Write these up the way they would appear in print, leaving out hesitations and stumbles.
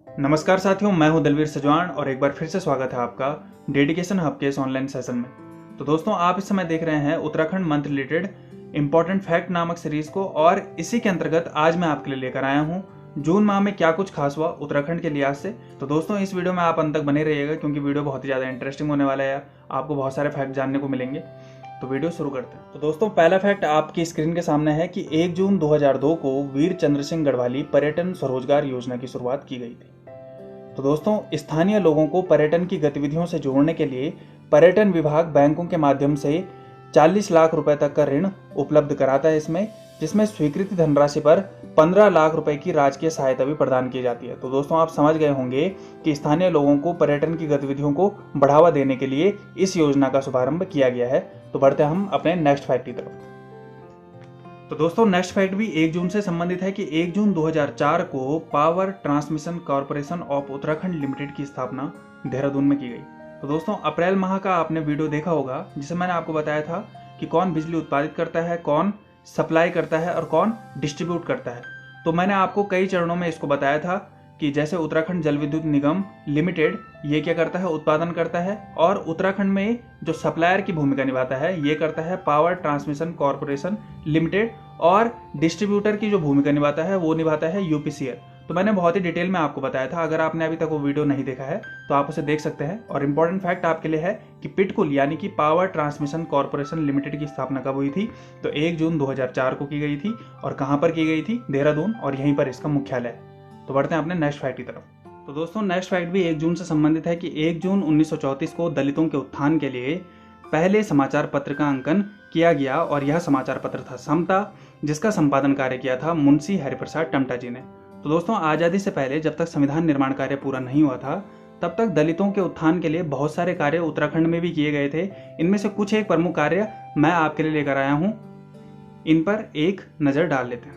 नमस्कार साथियों, मैं हूं दलवीर सजवान और एक बार फिर से स्वागत है आपका डेडिकेशन हब के इस ऑनलाइन सेशन में। तो दोस्तों, आप इस समय देख रहे हैं Uttarakhand month related important fact नामक सीरीज को, और इसी के अंतर्गत आज मैं आपके लिए लेकर आया हूं जून माह में क्या कुछ खास हुआ उत्तराखंड के लिहाज से। तो दोस्तों, इस वीडियो में आप अंत तक बने रहिएगा क्योंकि वीडियो बहुत ही ज़्यादा इंटरेस्टिंग होने वाला है। आपको बहुत सारे फैक्ट जानने को मिलेंगे। तो वीडियो शुरू करते हैं। तो दोस्तों, पहला फैक्ट आपकी स्क्रीन के सामने है कि 1 जून 2002 को वीर चंद्र सिंह गढ़वाली पर्यटन स्वरोजगार योजना की शुरुआत की गई थी। तो दोस्तों, स्थानीय लोगों को पर्यटन की गतिविधियों से जोड़ने के लिए पर्यटन विभाग बैंकों के माध्यम से 40 लाख रुपए तक का ऋण उपलब्ध कराता है जिसमें स्वीकृति धनराशि पर 15 लाख रुपए की राजकीय सहायता भी प्रदान की जाती है। तो दोस्तों, आप समझ गए होंगे कि स्थानीय लोगों को पर्यटन की गतिविधियों को बढ़ावा देने के लिए इस योजना का शुभारंभ किया गया है। तो बढ़ते हैं हम अपने नेक्स्ट फैक्ट की तरफ। तो दोस्तों, नेक्स्ट फैक्ट भी 1 जून से संबंधित है कि 1 जून 2004 को power transmission corporation of Uttarakhand limited की स्थापना देहरादून में की गई। तो दोस्तों, अप्रैल माह का आपने वीडियो देखा होगा जिसे मैंने आपको बताया था कि कौन बिजली उत्पादित करता है, कौन सप्लाई करता है और कौन डिस्ट्रीब्यूट करता है। तो मैंने आपको कई चरणों में इसको बताया था कि जैसे उत्तराखंड जल विद्युत निगम लिमिटेड ये क्या करता है, उत्पादन करता है, और उत्तराखंड में जो सप्लायर की भूमिका निभाता है ये करता है पावर ट्रांसमिशन कॉर्पोरेशन लिमिटेड, और डिस्ट्रीब्यूटर की जो भूमिका निभाता है वो निभाता है यूपीसीएल। तो मैंने बहुत ही डिटेल में आपको बताया था। अगर आपने अभी तक वो वीडियो नहीं देखा है तो आप उसे देख सकते हैं। और इम्पोर्टेंट फैक्ट आपके लिए है कि पिटकुल यानी कि पावर ट्रांसमिशन कॉर्पोरेशन लिमिटेड की स्थापना कब हुई थी, तो 1 जून 2004 को की गई थी। और कहाँ पर की गई थी? देहरादून, और यहीं पर इसका मुख्यालय है। तो बढ़ते हैं अपने नेक्स्ट फैक्ट की तरफ। तो दोस्तों, नेक्स्ट फैक्ट भी 1 जून से संबंधित है कि 1 जून 1934 को दलितों के उत्थान के लिए पहले समाचार पत्र का अंकन किया गया, और यह समाचार पत्र था समता, जिसका संपादन कार्य किया था मुंशी हरिप्रसाद टमटा जी ने। तो दोस्तों, आज़ादी से पहले जब तक संविधान निर्माण कार्य पूरा नहीं हुआ था तब तक दलितों के उत्थान के लिए बहुत सारे कार्य उत्तराखंड में भी किए गए थे। इनमें से कुछ एक प्रमुख कार्य मैं आपके लिए लेकर आया हूँ, इन पर एक नज़र डाल लेते हैं।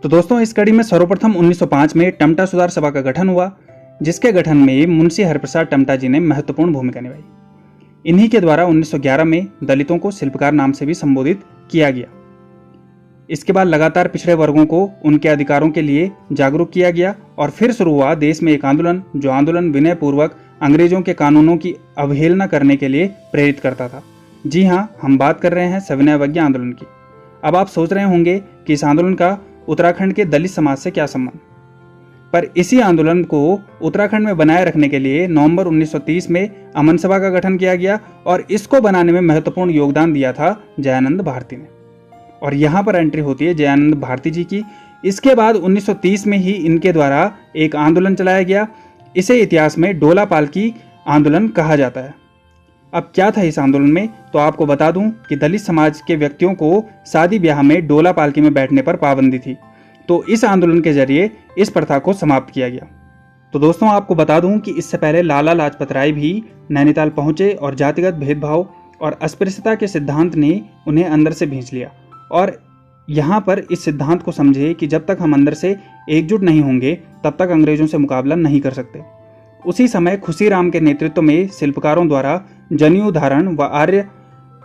तो दोस्तों, इस कड़ी में सर्वप्रथम 1905 में टमटा सुधार सभा का गठन हुआ, जिसके गठन में मुंशी हरिप्रसाद टमटा जी ने महत्वपूर्ण भूमिका निभाई। इन्हीं के द्वारा 1911 में दलितों को शिल्पकार नाम से भी संबोधित किया गया। इसके बाद लगातार पिछड़े वर्गों को उनके अधिकारों के लिए जागरूक किया गया, और फिर शुरू हुआ देश में एक आंदोलन, जो आंदोलन विनय पूर्वक अंग्रेजों के कानूनों की अवहेलना करने के लिए प्रेरित करता था। जी हाँ, हम बात कर रहे हैं सविनय अवज्ञा आंदोलन की। अब आप सोच रहे होंगे कि इस आंदोलन का उत्तराखंड के दलित समाज से क्या संबंध, पर इसी आंदोलन को उत्तराखंड में बनाए रखने के लिए नवंबर 1930 में अमन सभा का गठन किया गया, और इसको बनाने में महत्वपूर्ण योगदान दिया था जयानंद भारती ने। और यहाँ पर एंट्री होती है जयानंद भारती जी की। इसके बाद 1930 में ही इनके द्वारा एक आंदोलन चलाया गया। इसे इतिहास में डोला पालकी आंदोलन कहा जाता है। अब क्या था इस आंदोलन में, तो आपको बता दूं कि दलित समाज के व्यक्तियों को शादी ब्याह में डोला पालकी में बैठने पर पाबंदी थी। तो इस आंदोलन के जरिए इस प्रथा को समाप्त किया गया। तो दोस्तों, आपको बता दूं कि इससे पहले लाला लाजपत राय भी नैनीताल पहुंचे, और जातिगत भेदभाव और अस्पृश्यता के सिद्धांत ने उन्हें अंदर से भींच लिया। और यहाँ पर इस सिद्धांत को समझे कि जब तक हम अंदर से एकजुट नहीं होंगे तब तक अंग्रेजों से मुकाबला नहीं कर सकते। उसी समय खुशीराम के नेतृत्व में शिल्पकारों द्वारा जनेऊ धारण व आर्य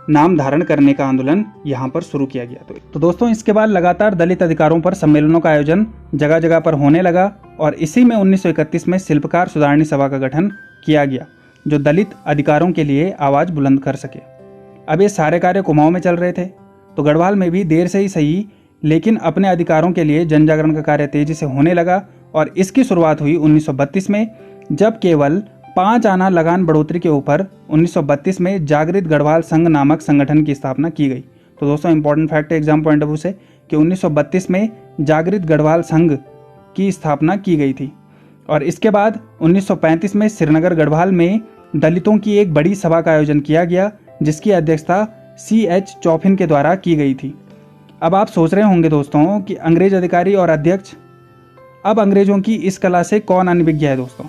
नाम धारण करने का आंदोलन यहाँ पर शुरू किया गया। तो दोस्तों, इसके बाद लगातार दलित अधिकारों पर सम्मेलनों का आयोजन जगह जगह पर होने लगा, और इसी में 1931 में शिल्पकार सुधारणी सभा का गठन किया गया, जो दलित अधिकारों के लिए आवाज बुलंद कर सके। अब ये सारे कार्य कुमाऊं में चल रहे थे, तो गढ़वाल में भी देर से ही सही लेकिन अपने अधिकारों के लिए जन जागरण का कार्य तेजी से होने लगा। और इसकी शुरुआत हुई 1932 में, जब केवल 5 आना लगान बढ़ोतरी के ऊपर 1932 में जागृत गढ़वाल संघ नामक संगठन की स्थापना की गई। तो दोस्तों, इंपॉर्टेंट फैक्ट है एग्जाम पॉइंट ऑफ व्यू से कि 1932 में जागृत गढ़वाल संघ की स्थापना की गई थी। और इसके बाद 1935 में श्रीनगर गढ़वाल में दलितों की एक बड़ी सभा का आयोजन किया गया, जिसकी अध्यक्षता C.H. चौफिन के द्वारा की गई थी। अब आप सोच रहे होंगे दोस्तों कि अंग्रेज अधिकारी और अध्यक्ष, अब अंग्रेजों की इस कला से कौन अनभिज्ञ है। दोस्तों,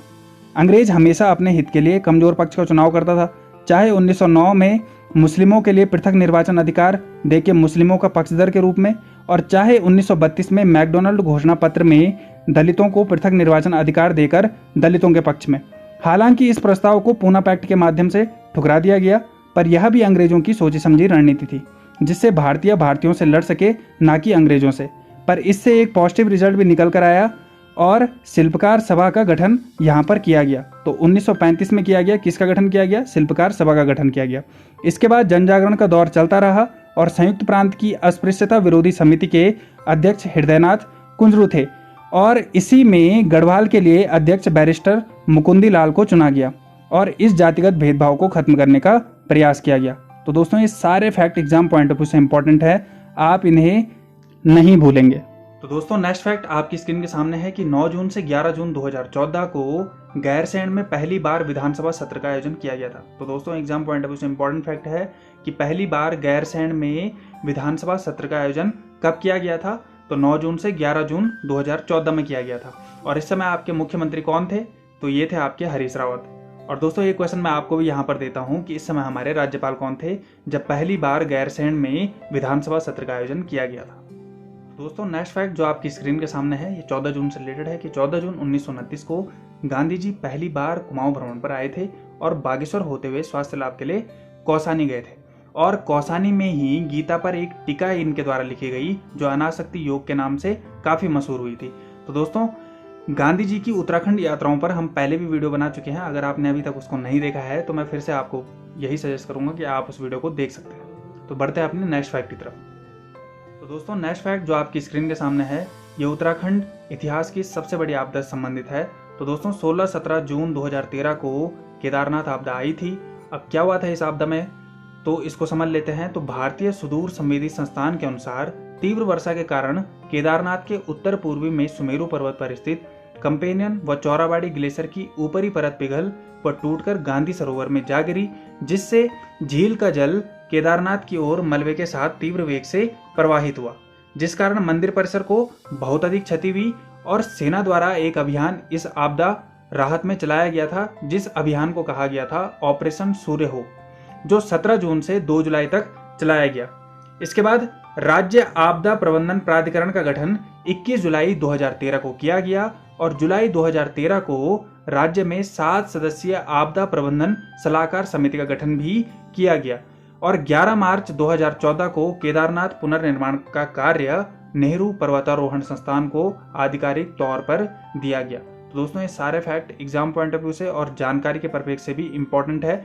अंग्रेज हमेशा अपने हित के लिए कमजोर पक्ष का चुनाव करता था। चाहे 1909 में मुस्लिमों के लिए पृथक निर्वाचन अधिकार देके मुस्लिमों का पक्षधर के रूप में, और चाहे 1932 में मैकडोनल्ड घोषणा पत्र में दलितों को पृथक निर्वाचन अधिकार देकर दलितों के पक्ष में। हालांकि इस प्रस्ताव को पूना पैक्ट के माध्यम से ठुकरा दिया गया, पर यह भी अंग्रेजों की सोची समझी रणनीति थी, जिससे भारतीयों से लड़ सके, ना कि अंग्रेजों से। पर इससे एक पॉजिटिव रिजल्ट भी निकल कर आया, और शिल्पकार सभा का गठन यहाँ पर किया गया। तो 1935 में किया गया, किसका गठन किया गया? शिल्पकार सभा का गठन किया गया। इसके बाद जन जागरण का दौर चलता रहा और संयुक्त प्रांत की अस्पृश्यता विरोधी समिति के अध्यक्ष हृदयनाथ कुंजरू थे और इसी में गढ़वाल के लिए अध्यक्ष बैरिस्टर मुकुंदी लाल को चुना गया और इस जातिगत भेदभाव को खत्म करने का प्रयास किया गया। तो दोस्तों ये सारे fact exam point of view से इंपॉर्टेंट है, आप इन्हें नहीं भूलेंगे। तो दोस्तों नेक्स्ट फैक्ट आपकी स्क्रीन के सामने है कि 9 जून से 11 जून 2014 को गैरसैंण में पहली बार विधानसभा सत्र का आयोजन किया गया था। तो दोस्तों एग्जाम पॉइंट ऑफ व्यू से इंपॉर्टेंट फैक्ट है कि पहली बार गैरसैंण में विधानसभा सत्र का आयोजन कब किया गया था? तो 9 जून से 11 जून 2014 में किया गया था। और इस समय आपके मुख्यमंत्री कौन थे? तो ये थे आपके हरीश रावत। और दोस्तों ये क्वेश्चन मैं आपको भी यहाँ पर देता हूँ कि इस समय हमारे राज्यपाल कौन थे जब पहली बार गैरसैंण में विधानसभा सत्र का आयोजन किया गया था। दोस्तों नेक्स्ट फैक्ट जो आपकी स्क्रीन के सामने है ये 14 जून से रिलेटेड है कि 14 जून 1929 को गांधी जी पहली बार कुमाऊं भ्रमण पर आए थे और बागेश्वर होते हुए स्वास्थ्य लाभ के लिए कौसानी गए थे और कौसानी में ही गीता पर एक टीका इनके द्वारा लिखी गई जो अनासक्ति योग के नाम से काफी मशहूर हुई थी। तो दोस्तों गांधी जी की उत्तराखंड यात्राओं पर हम पहले भी वीडियो बना चुके हैं, अगर आपने अभी तक उसको नहीं देखा है तो मैं फिर से आपको यही सजेस्ट करूंगा कि आप उस वीडियो को देख सकते हैं। तो बढ़ते हैं अपने नेक्स्ट फैक्ट की तरफ। तो दोस्तों नेक्स्ट फैक्ट जो आपकी स्क्रीन के सामने है ये उत्तराखंड इतिहास की सबसे बड़ी आपदा से संबंधित है। तो दोस्तों 16-17 जून 2013 को केदारनाथ आपदा आई थी। अब क्या हुआ था इस आपदा में, तो इसको समझ लेते हैं। तो भारतीय सुदूर संवेदी संस्थान के अनुसार तीव्र वर्षा के कारण केदारनाथ के उत्तर पूर्वी में सुमेरु पर्वत पर स्थित कंपेनियन व चौराबाड़ी ग्लेशियर की ऊपरी परत पिघल व टूटकर गांधी सरोवर में जा गिरी, जिससे झील का जल केदारनाथ की ओर मलबे के साथ तीव्र वेग से प्रवाहित हुआ, जिस कारण मंदिर परिसर को बहुत अधिक क्षति हुई और सेना द्वारा एक अभियान इस आपदा राहत में चलाया गया था, जिस अभियान को कहा गया था ऑपरेशन सूर्य हो, जो 17 जून से 2 जुलाई तक चलाया गया। इसके बाद राज्य आपदा प्रबंधन प्राधिकरण का गठन 21 जुलाई 2013 को किया गया और जुलाई 2013 को राज्य में 7 सदस्यीय आपदा प्रबंधन सलाहकार समिति का गठन भी किया गया और 11 मार्च 2014 को केदारनाथ पुनर्निर्माण का कार्य नेहरू पर्वतारोहण संस्थान को आधिकारिक तौर पर दिया गया। तो दोस्तों ये सारे fact exam point of view से और जानकारी के परिप्रेक्ष्य से भी इम्पोर्टेंट है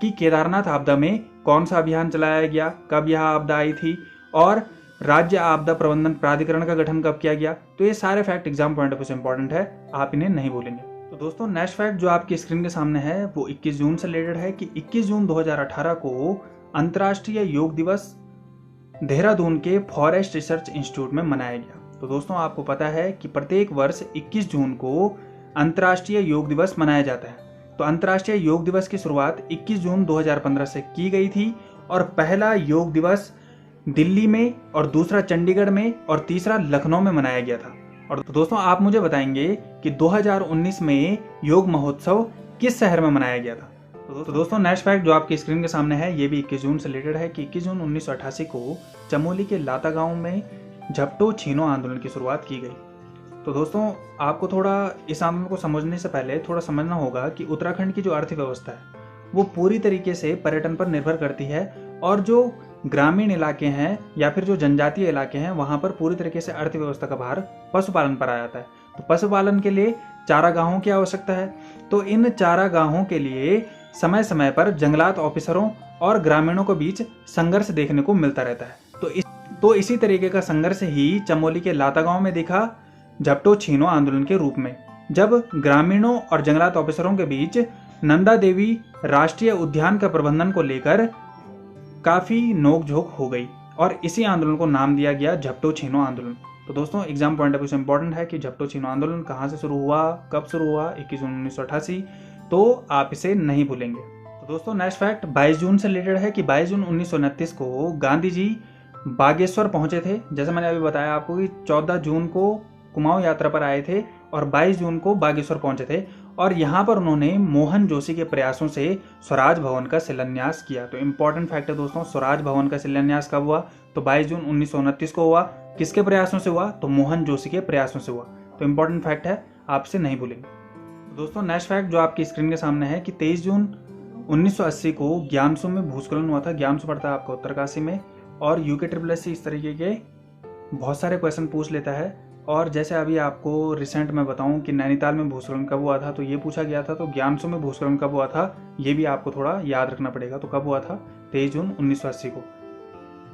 कि केदारनाथ आपदा में कौन सा अभियान चलाया गया, कब यह आपदा आई थी और राज्य आपदा प्रबंधन प्राधिकरण का गठन कब किया गया। तो ये सारे fact exam point of view से इंपॉर्टेंट है, आप इन्हें नहीं भूलेंगे। तो दोस्तों नेक्स्ट फैक्ट जो आपकी स्क्रीन के सामने है वो 21 जून से रिलेटेड है कि 21 जून 2018 को अंतर्राष्ट्रीय योग दिवस देहरादून के फॉरेस्ट रिसर्च इंस्टीट्यूट में मनाया गया। तो दोस्तों आपको पता है कि प्रत्येक वर्ष 21 जून को अंतर्राष्ट्रीय योग दिवस मनाया जाता है। तो अंतर्राष्ट्रीय योग दिवस की शुरुआत 21 जून 2015 से की गई थी और पहला योग दिवस दिल्ली में और दूसरा चंडीगढ़ में और तीसरा लखनऊ में मनाया गया था। और तो दोस्तों आप मुझे बताएंगे कि 2019 में योग महोत्सव किस शहर में मनाया गया था। तो दोस्तों नेक्स्ट फैक्ट जो आपकी स्क्रीन के सामने है ये भी 21 जून से रिलेटेड है कि 21 जून 1988 को चमोली के लाता गांव में झपटो छीनो आंदोलन की शुरुआत की गई। तो दोस्तों आपको थोड़ा इस आंदोलन को समझने से पहले थोड़ा समझना होगा कि उत्तराखंड की जो अर्थव्यवस्था है वो पूरी तरीके से पर्यटन पर निर्भर करती है और जो ग्रामीण इलाके हैं या फिर जो जनजातीय इलाके हैं वहां पर पूरी तरीके से अर्थव्यवस्था का भार पशुपालन पर आ जाता है। तो पशुपालन के लिए चारागाहों की आवश्यकता है। तो इन चारागाहों के लिए समय समय पर जंगलात ऑफिसरों और ग्रामीणों के बीच संघर्ष देखने को मिलता रहता है। तो इसी तरीके का संघर्ष ही चमोली के लाता गांव में दिखा झपटो छीनो आंदोलन के रूप में, जब ग्रामीणों और जंगलात ऑफिसरों के बीच नंदा देवी राष्ट्रीय उद्यान का प्रबंधन को लेकर काफी नोकझोंक हो गई और इसी आंदोलन को नाम दिया गया झपटो छीनो आंदोलन। तो दोस्तों एग्जाम पॉइंट ऑफ व्यू से इंपॉर्टेंट है कि झपटो छीनो आंदोलन कहाँ से शुरू हुआ, कब शुरू हुआ, 21 जून 1988। तो आप इसे नहीं भूलेंगे। तो दोस्तों नेक्स्ट फैक्ट 22 जून से रिलेटेड है कि 22 जून 1929 को गांधी जी बागेश्वर पहुंचे थे। जैसे मैंने अभी बताया आपको कि 14 जून को कुमाऊं यात्रा पर आए थे और 22 जून को बागेश्वर पहुंचे थे और यहाँ पर उन्होंने मोहन जोशी के प्रयासों से स्वराज भवन का शिलान्यास किया। तो इंपॉर्टेंट फैक्ट है दोस्तों, स्वराज भवन का शिलान्यास कब हुआ, तो 22 जून 1929 को हुआ। किसके प्रयासों से हुआ, तो मोहन जोशी के प्रयासों से हुआ। तो इंपॉर्टेंट फैक्ट है, आपसे नहीं भूलेंगे। तो दोस्तों नेक्स्ट फैक्ट जो आपकी स्क्रीन के सामने है कि 23 जून 1980 को ज्ञानसू में भूस्खलन हुआ था। ज्ञानसू पड़ता है आपका उत्तरकाशी में और यूके SSS इस तरीके के बहुत सारे क्वेश्चन पूछ लेता है। और जैसे अभी आपको रिसेंट में बताऊं कि नैनीताल में भूस्खलन कब हुआ था, तो ये पूछा गया था। तो ज्ञानसू में भूस्खलन कब हुआ था, ये भी आपको थोड़ा याद रखना पड़ेगा। तो कब हुआ था, 23 जून 1980 को।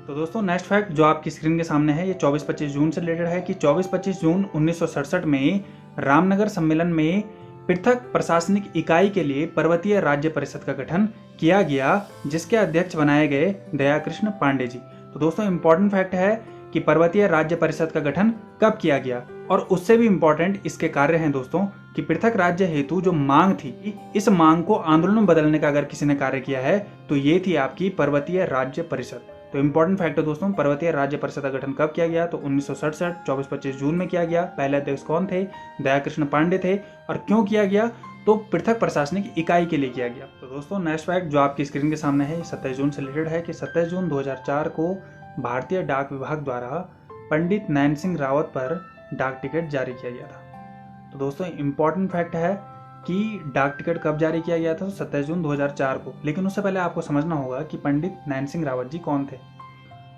तो दोस्तों नेक्स्ट फैक्ट जो आपकी स्क्रीन के सामने है, ये 24-25 जून से रिलेटेड है कि 24-25 जून 1967 में रामनगर सम्मेलन में पृथक प्रशासनिक इकाई के लिए पर्वतीय राज्य परिषद का गठन किया गया, जिसके अध्यक्ष बनाए गए दयाकृष्ण पांडे जी। तो दोस्तों इंपॉर्टेंट फैक्ट है कि पर्वतीय राज्य परिषद का गठन कब किया गया, और उससे भी इंपॉर्टेंट इसके कार्य हैं दोस्तों कि पृथक राज्य हेतु जो मांग थी, इस मांग को आंदोलन में बदलने का अगर किसी ने कार्य किया है तो ये थी आपकी पर्वतीय राज्य परिषद। तो इंपॉर्टेंट फैक्ट है दोस्तों, पर्वतीय राज्य परिषद का गठन कब किया गया, तो 1967 24-25 जून में किया गया। पहले अध्यक्ष कौन थे, दयाकृष्ण पांडे थे। और क्यों किया गया, तो पृथक प्रशासनिक इकाई के लिए किया गया। तो दोस्तों नेक्स्ट फैक्ट जो आपकी स्क्रीन के सामने है, 27 जून से रिलेटेड है कि 27 जून 2004 को भारतीय डाक विभाग द्वारा पंडित नैन सिंह रावत पर डाक टिकट जारी किया गया था। तो दोस्तों इंपॉर्टेंट फैक्ट है कि डाक टिकट कब जारी किया गया था, तो 27 जून 2004 को। लेकिन उससे पहले आपको समझना होगा कि पंडित नैन सिंह रावत जी कौन थे।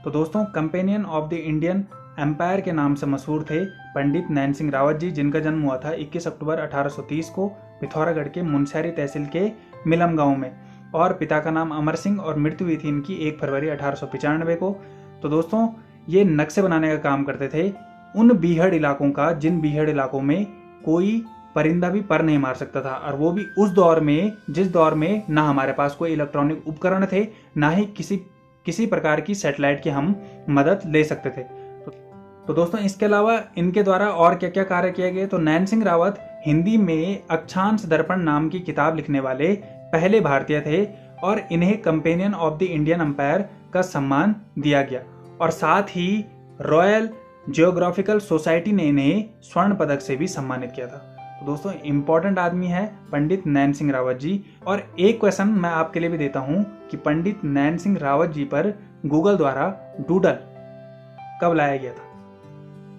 तो दोस्तों companion of the Indian Empire के नाम से मशहूर थे पंडित नैन सिंह रावत जी, जिनका जन्म हुआ था 21 अक्टूबर 1830 को पिथौरागढ़ के मुनस्यारी तहसील के मिलम गांव में, और पिता का नाम अमर सिंह, और मृत्यु हुई थी इनकी 1 फरवरी 1895 को। तो दोस्तों ये नक्शे बनाने का काम करते थे उन बीहड़ इलाकों का, जिन बीहड़ इलाकों में कोई परिंदा भी पर नहीं मार सकता था, और वो भी उस दौर में जिस दौर में ना हमारे पास कोई इलेक्ट्रॉनिक उपकरण थे, ना ही किसी प्रकार की सैटेलाइट की हम मदद ले सकते थे। तो दोस्तों इसके अलावा इनके द्वारा और क्या क्या कार्य किए गए, तो नैन सिंह रावत हिंदी में अक्षांश दर्पण नाम की किताब लिखने वाले पहले भारतीय थे, और इन्हें companion of the Indian Empire का सम्मान दिया गया, और साथ ही रॉयल जियोग्राफिकल सोसाइटी ने इन्हें स्वर्ण पदक से भी सम्मानित किया था। तो दोस्तों इंपॉर्टेंट आदमी है पंडित नैन सिंह रावत जी। और एक क्वेश्चन मैं आपके लिए भी देता हूं कि पंडित नैन सिंह रावत जी पर गूगल द्वारा डूडल कब लाया गया था।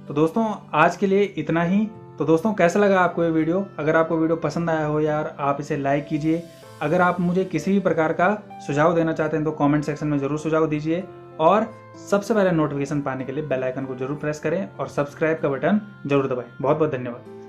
तो दोस्तों आज के लिए इतना ही। तो दोस्तों कैसा लगा आपको ये वीडियो, अगर आपको वीडियो पसंद आया हो यार, आप इसे लाइक कीजिए। अगर आप मुझे किसी भी प्रकार का सुझाव देना चाहते हैं तो कमेंट सेक्शन में जरूर सुझाव दीजिए, और सबसे पहले नोटिफिकेशन पाने के लिए बेल आइकन को जरूर प्रेस करें और सब्सक्राइब का बटन जरूर दबाएं। बहुत बहुत धन्यवाद।